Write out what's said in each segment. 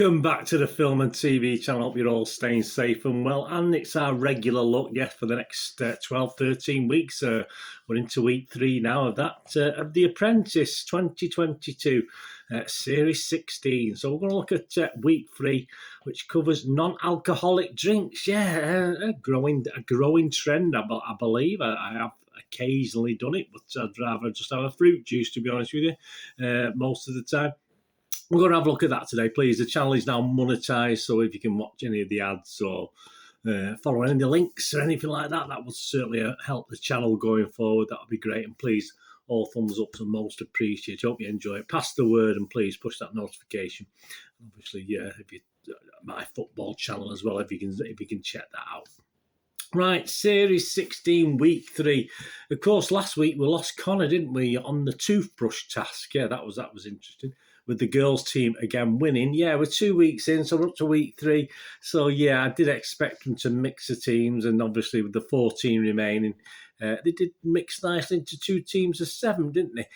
Welcome back to the Film and TV channel. Hope you're all staying safe and well. And it's our regular look, yes, for the next 12, 13 weeks. We're into week 3 now of that, of The Apprentice 2022, Series 16. So we're going to look at week 3, which covers non-alcoholic drinks. Yeah, a growing trend, I believe. I have occasionally done it, but I'd rather just have a fruit juice, to be honest with you, most of the time. We're going to have a look at that today, please. The channel is now monetized, so if you can watch any of the ads or follow any of the links or anything like that, that would certainly help the channel going forward. That would be great. And please, all thumbs ups are most appreciated. Hope you enjoy it. Pass the word and please push that notification. Obviously, if you my football channel as well, if you can check that out. Right, Series 16, Week 3. Of course, last week we lost Connor, didn't we, on the toothbrush task? Yeah, that was interesting. With the girls' team again winning. Yeah, we're 2 weeks in, so we're up to week 3. So, yeah, I did expect them to mix the teams, and obviously with the 14 remaining, they did mix nicely into 2 teams of 7, didn't they?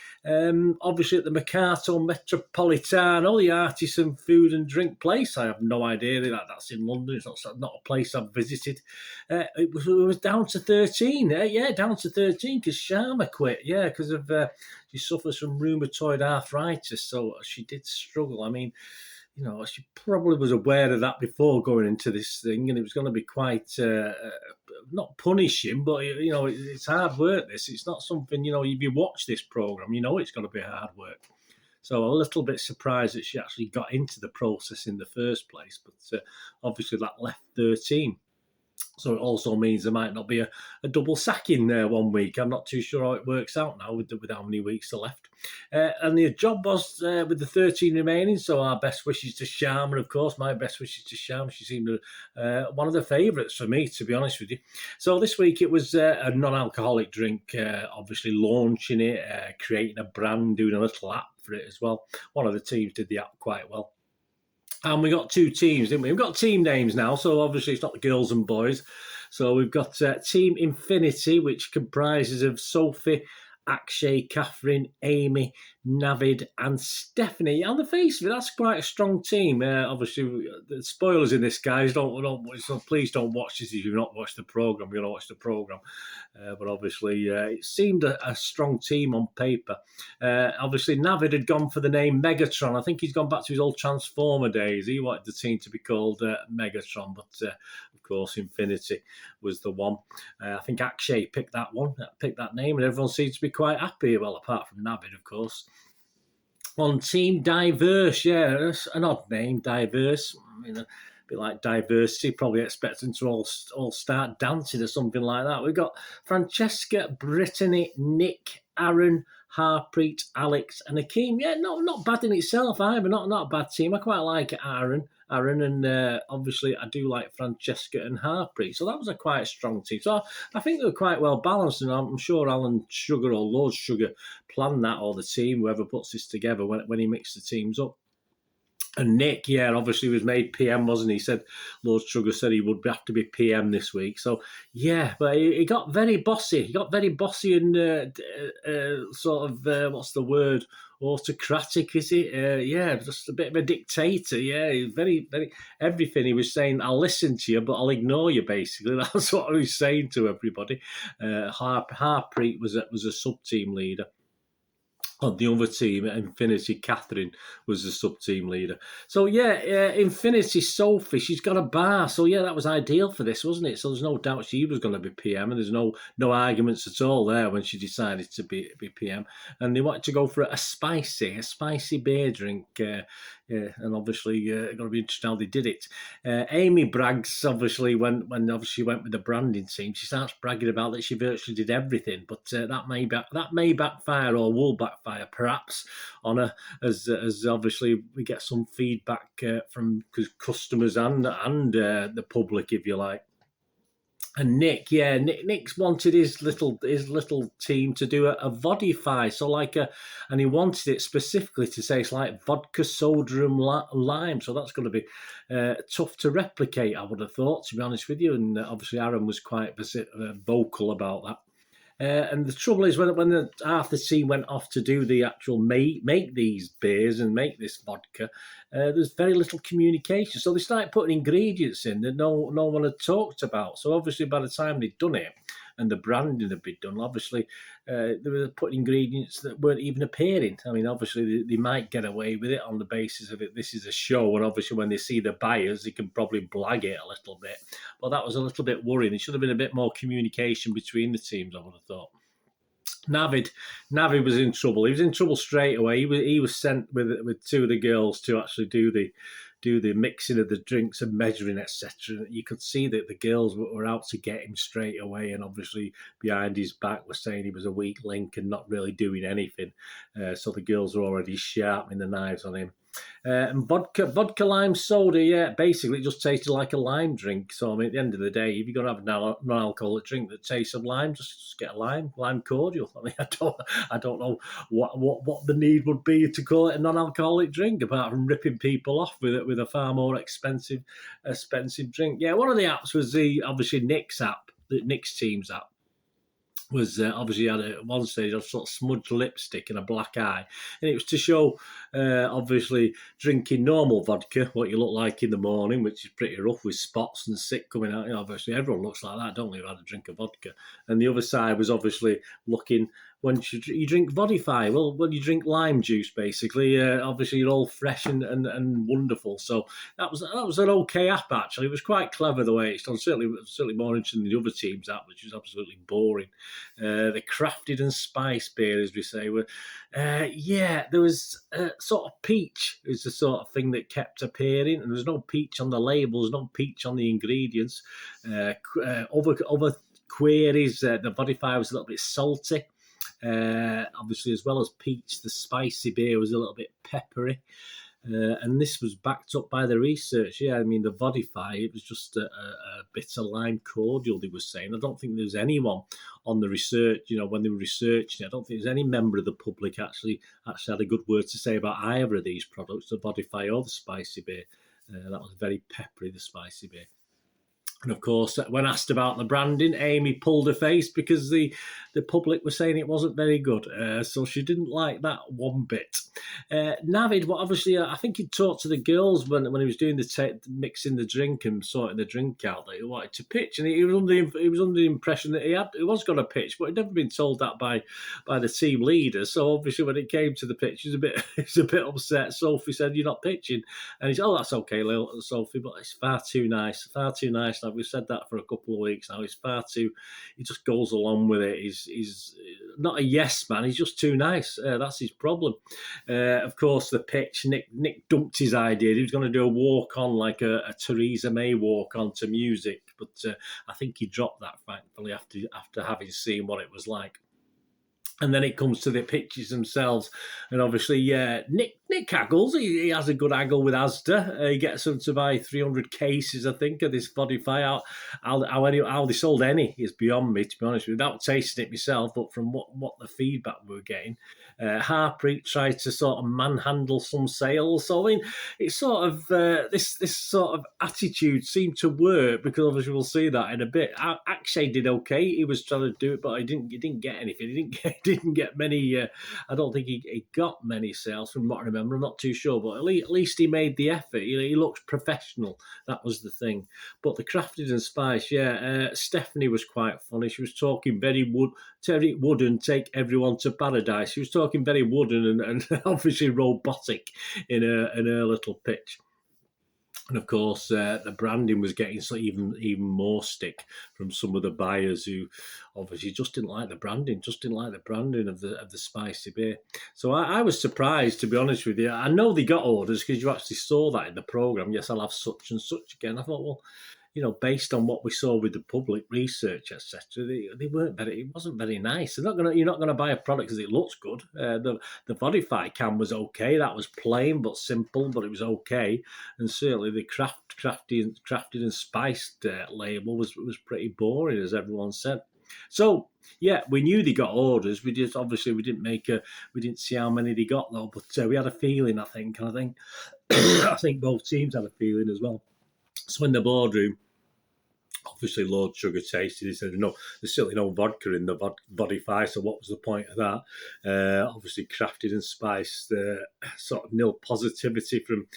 Obviously at the Mercato Metropolitano, the artisan food and drink place. I have no idea that that's in London. It's not a place I've visited. It was down to 13. Yeah, down to 13 because Sharma quit. Yeah, because of she suffers from rheumatoid arthritis, so she did struggle. I mean, you know, she probably was aware of that before going into this thing, and it was going to be quite, not punishing, but, you know, it's hard work, this. It's not something, you know, if you watch this programme, you know it's going to be hard work. So a little bit surprised that she actually got into the process in the first place, but obviously that left 13. So it also means there might not be a double sack in there 1 week. I'm not too sure how it works out now with how many weeks are left. And the job was with the 13 remaining. So our best wishes to Sharma, of course. My best wishes to Sharma. She seemed one of the favourites for me, to be honest with you. So this week it was a non-alcoholic drink, obviously launching it, creating a brand, doing a little app for it as well. One of the teams did the app quite well. And we got 2 teams, didn't we? We've got team names now, so obviously it's not the girls and boys. So we've got Team Infinity, which comprises of Sophie, Akshay, Catherine, Amy, Navid and Stephanie. On the face of it, that's quite a strong team. Obviously, the spoilers in this, guys. So please don't watch this if you've not watched the programme. You're going to watch the programme. But obviously, it seemed a strong team on paper. Obviously, Navid had gone for the name Megatron. I think he's gone back to his old Transformer days. He wanted the team to be called Megatron, but of course, Infinity was the one. I think Akshay picked that name, and everyone seems to be quite happy. Well, apart from Navid, of course. On Team Diverse, yeah, that's an odd name, Diverse. I mean, a bit like diversity, probably expecting to all start dancing or something like that. We've got Francesca, Brittany, Nick, Aaron, Harpreet, Alex and Akeem. Yeah, not bad in itself either, not a bad team. I quite like Aaron, and obviously I do like Francesca and Harpreet. So that was a quite strong team. So I think they were quite well balanced, and I'm sure Alan Sugar or Lord Sugar planned that, or the team, whoever puts this together, when he mixed the teams up. And Nick, yeah, obviously was made PM, wasn't he? Said Lord Sugar said he would have to be PM this week. So yeah, but he got very bossy. He got very bossy and sort of what's the word? Autocratic, is it? Yeah, just a bit of a dictator. Yeah, very, very everything he was saying. I'll listen to you, but I'll ignore you. Basically, that's what he was saying to everybody. Harpreet was a sub team leader. On the other team, Infinity, Catherine was the sub-team leader. So, yeah, Infinity, Sophie, she's got a bar. So, yeah, that was ideal for this, wasn't it? So there's no doubt she was going to be PM, and there's no arguments at all there when she decided to be PM. And they wanted to go for a spicy beer drink. And obviously, it's going to be interesting how they did it. Amy brags, obviously, when she went with the branding team, she starts bragging about that she virtually did everything. But that may backfire, or will backfire, perhaps, on her, as obviously we get some feedback from customers and the public, if you like. And Nick, yeah, Nick's wanted his little team to do a vodify, so and he wanted it specifically to say it's like vodka, soda, and lime. So that's going to be tough to replicate, I would have thought, to be honest with you. And obviously, Aaron was quite vocal about that. And the trouble is, when half the team went off to do the actual make these beers and make this vodka, there's very little communication. So they started putting ingredients in that no one had talked about. So obviously, by the time they'd done it and the branding had been done, obviously they were putting ingredients that weren't even appearing. I mean, obviously they might get away with it on the basis of it. This is a show, and obviously when they see the buyers, they can probably blag it a little bit. But that was a little bit worrying. There should have been a bit more communication between the teams, I would have thought. Navid was in trouble. He was in trouble straight away. He was sent with two of the girls to actually do the mixing of the drinks and measuring, etc. You could see that the girls were out to get him straight away, and obviously behind his back were saying he was a weak link and not really doing anything. So the girls were already sharpening the knives on him. And vodka lime soda, yeah, basically it just tasted like a lime drink. So I mean, at the end of the day, if you're going to have a non-alcoholic drink that tastes of lime, just get a lime cordial. I mean, I don't know what the need would be to call it a non-alcoholic drink, apart from ripping people off with a far more expensive drink. Yeah, one of the apps was obviously Nick's app, the Nick's team's app. Was obviously had at one stage a sort of smudged lipstick and a black eye, and it was to show obviously drinking normal vodka, what you look like in the morning, which is pretty rough with spots and sick coming out. You know, obviously everyone looks like that, don't they? Who had a drink of vodka, and the other side was obviously looking when you drink Vodify. Well, when you drink lime juice, basically, obviously you're all fresh and wonderful. So that was an okay app actually. It was quite clever the way it's done. Certainly more interesting than the other team's app, which was absolutely boring. The crafted and spice beer, as we say, were there was sort of peach is the sort of thing that kept appearing, and there's no peach on the labels, no peach on the ingredients. Other queries, the Vodify was a little bit salty. Obviously, as well as peach, the spicy beer was a little bit peppery. And this was backed up by the research. Yeah, I mean, the Vodify, it was just a bitter lime cordial, they were saying. I don't think there was anyone on the research, when they were researching it, I don't think there's any member of the public actually had a good word to say about either of these products, the Vodify or the spicy beer. That was very peppery, the spicy beer. And of course, when asked about the branding, Amy pulled her face because the public were saying it wasn't very good. So she didn't like that one bit. Navid, well, obviously, I think he talked to the girls when he was doing mixing the drink and sorting the drink out that he wanted to pitch, and he was under the impression that he was going to pitch, but he'd never been told that by the team leader. So obviously, when it came to the pitch, he was a bit upset. Sophie said, "You're not pitching," and he said, "Oh, that's okay, Sophie, but it's far too nice. Now we've said that for a couple of weeks now. He just goes along with it. He's not a yes man. He's just too nice. That's his problem." Of course, the pitch. Nick dumped his idea. He was going to do a walk on, like a Theresa May walk on to music, but I think he dropped that, thankfully, after having seen what it was like. And then it comes to the pitches themselves, and obviously, Nick haggles. He has a good haggle with Asda. He gets them to buy 300 cases, I think, of this Vodify. How they sold any is beyond me, to be honest with you, without tasting it myself. But from what the feedback we were getting, Harpreet tried to sort of manhandle some sales. So I mean, it's sort of this sort of attitude seemed to work, because obviously we'll see that in a bit. Akshay did okay. He was trying to do it, but he didn't get anything. He didn't get many. I don't think he got many sales from what I remember. I'm not too sure, but at least he made the effort. He looked professional. That was the thing. But the crafted and spice, Stephanie was quite funny. She was talking very wooden, take everyone to paradise. She was talking very wooden and obviously robotic in her little pitch. And of course, the branding was getting even more stick from some of the buyers who obviously just didn't like the branding, of the spicy beer. So I was surprised, to be honest with you. I know they got orders because you actually saw that in the programme. Yes, I'll have such and such again. I thought, well, based on what we saw with the public research, etc., they weren't very. It wasn't very nice. You're not gonna buy a product because it looks good. The Vodify can was okay. That was plain but simple, but it was okay. And certainly the crafted and spiced label was pretty boring, as everyone said. So yeah, we knew they got orders. We didn't see how many they got though, but we had a feeling. I think I think both teams had a feeling as well. So in the boardroom, Obviously, Lord Sugar tasted. He said, "No, there's certainly no vodka in the Vodify. So what was the point of that?" Obviously, crafted and spiced. Sort of nil positivity from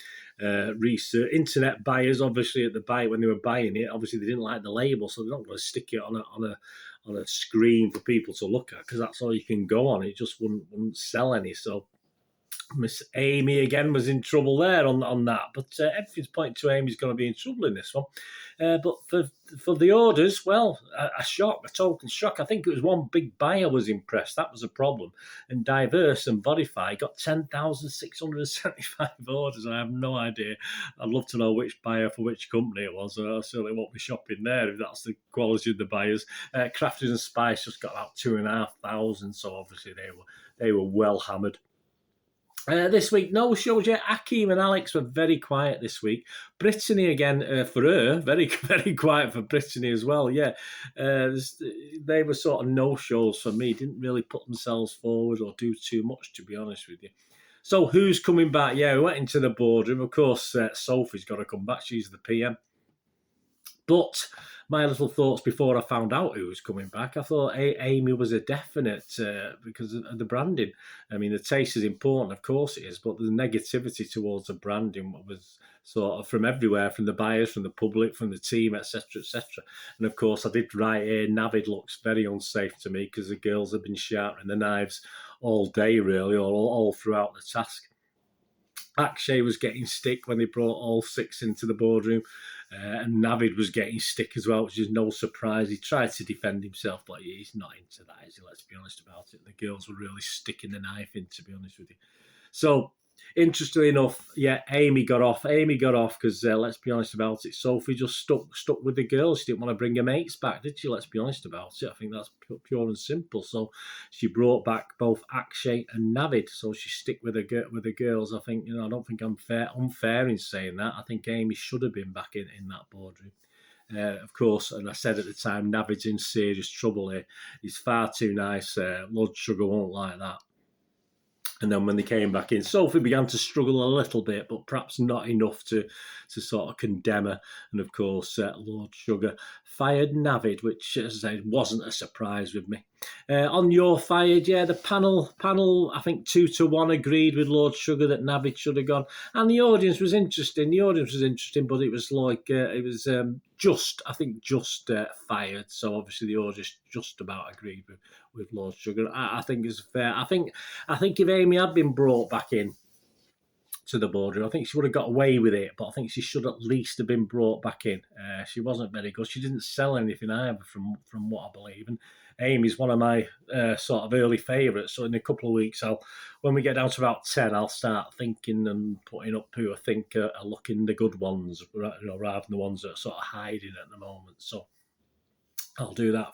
research. Internet buyers, obviously, at the buy when they were buying it, obviously they didn't like the label, so they're not going to stick it on a screen for people to look at, because that's all you can go on. It just wouldn't sell any. So Miss Amy again was in trouble there on that, but everything's pointing to Amy's going to be in trouble in this one. But for the orders, well, a shock, a total shock. I think it was one big buyer was impressed. That was a problem. And Diverse and Vodify got 10,675 orders. I have no idea. I'd love to know which buyer for which company it was. I certainly won't be shopping there if that's the quality of the buyers. Crafted and Spice just got about 2,500, so obviously they were well hammered. This week, no shows yet. Akeem and Alex were very quiet this week. Brittany again, for her, very, very quiet for Brittany as well. Yeah, they were sort of no shows for me. Didn't really put themselves forward or do too much, to be honest with you. So who's coming back? Yeah, we went into the boardroom. Of course, Sophie's got to come back. She's the PM. But my little thoughts before I found out who was coming back, I thought Amy was a definite because of the branding. I mean, the taste is important, of course it is, but the negativity towards the branding was sort of from everywhere, from the buyers, from the public, from the team, etc., etc. And of course, I did write here, Navid looks very unsafe to me because the girls have been sharpening the knives all day, really, all throughout the task. Akshay was getting stick when they brought all 6 into the boardroom. And Navid was getting stick as well, which is no surprise. He tried to defend himself, but he's not into that, is he? Let's be honest about it. The girls were really sticking the knife in, to be honest with you. So, interestingly enough, yeah, Amy got off because, let's be honest about it, Sophie just stuck with the girls. She didn't want to bring her mates back, did she? Let's be honest about it. I think that's pure and simple. So she brought back both Akshay and Navid. So she stick with the girls. I think, I don't think I'm unfair in saying that. I think Amy should have been back in that boardroom. Of course, and I said at the time, Navid's in serious trouble here. He's far too nice. Lord Sugar won't like that. And then when they came back in, Sophie began to struggle a little bit, but perhaps not enough to sort of condemn her. And of course, Lord Sugar fired Navid, which, as I said, wasn't a surprise with me. On your fired, yeah, the panel, I think 2-1 agreed with Lord Sugar that Navid should have gone. And the audience was interesting. But it was like, just fired. So obviously the audience just about agreed with Lord Sugar. I think it's fair. I think if Amy had been brought back in to the boardroom, I think she would have got away with it, but I think she should at least have been brought back in. She wasn't very good. She didn't sell anything either, from what I believe. And Amy's one of my sort of early favourites. So in a couple of weeks, when we get down to about 10, I'll start thinking and putting up who I think are looking the good ones, rather than the ones that are sort of hiding at the moment. So I'll do that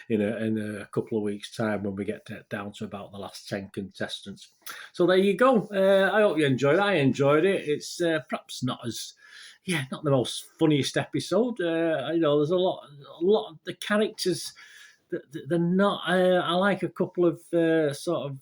in a couple of weeks' time when we get down to about the last 10 contestants. So there you go. I hope you enjoyed it. I enjoyed it. It's perhaps not the most funniest episode. There's a lot of the characters. They're not. I like a couple of sort of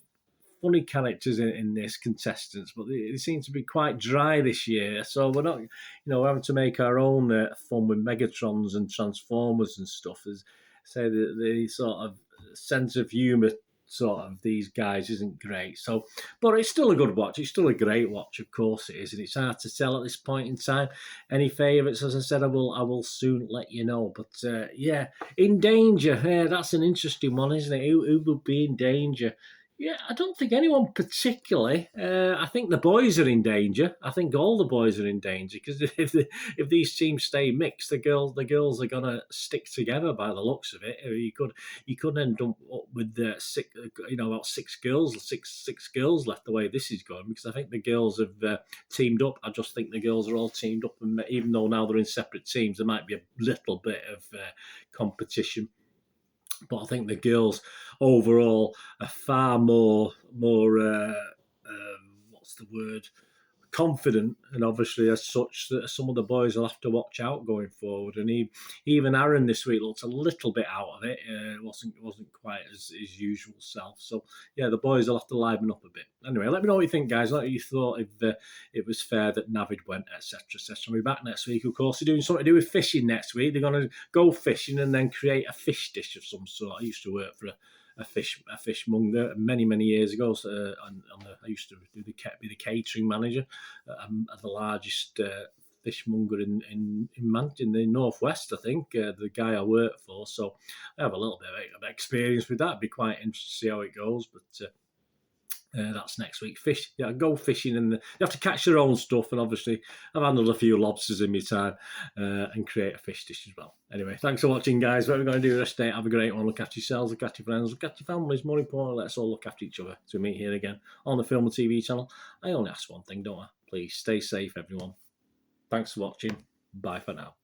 funny characters in this contestants, but they seem to be quite dry this year. So we're not, we're having to make our own fun with Megatrons and Transformers and stuff. As say, the sort of sense of humour sort of these guys isn't great. So, but it's still a good watch. It's still a great watch, of course it is, and it's hard to tell at this point in time. Any favourites, as I said, I will soon let you know. But yeah, in danger. That's an interesting one, isn't it? Who will be in danger? Yeah, I don't think anyone particularly. I think the boys are in danger. I think all the boys are in danger because if these teams stay mixed, the girls are gonna stick together by the looks of it. You could end up with about six girls left the way this is going, because I think the girls have teamed up. I just think the girls are all teamed up, and even though now they're in separate teams, there might be a little bit of competition. But I think the girls overall are far more what's the word? confident, and obviously as such that some of the boys will have to watch out going forward. And even Aaron this week looked a little bit out of it. Wasn't quite his usual self. So yeah, the boys will have to liven up a bit. Anyway, let me know what you think, guys. Let me know what you thought, if it was fair that Navid went, etc., etc. I'll be back next week. Of course, they're doing something to do with fishing next week. They're going to go fishing and then create a fish dish of some sort. I used to work for a fishmonger many years ago. So, I used to be the catering manager at the largest fishmonger in the northwest. I think the guy I work for. So I have a little bit of experience with that. It'd be quite interesting to see how it goes, but. That's next week. Go fishing, and you have to catch your own stuff. And obviously, I've handled a few lobsters in my time and create a fish dish as well. Anyway, thanks for watching, guys. What we're going to do the rest of the day, have a great one. Look after yourselves, look after your friends, look after your families. More importantly, let's all look after each other. So we meet here again on the Film and TV channel. I only ask one thing, don't I? Please stay safe, everyone. Thanks for watching. Bye for now.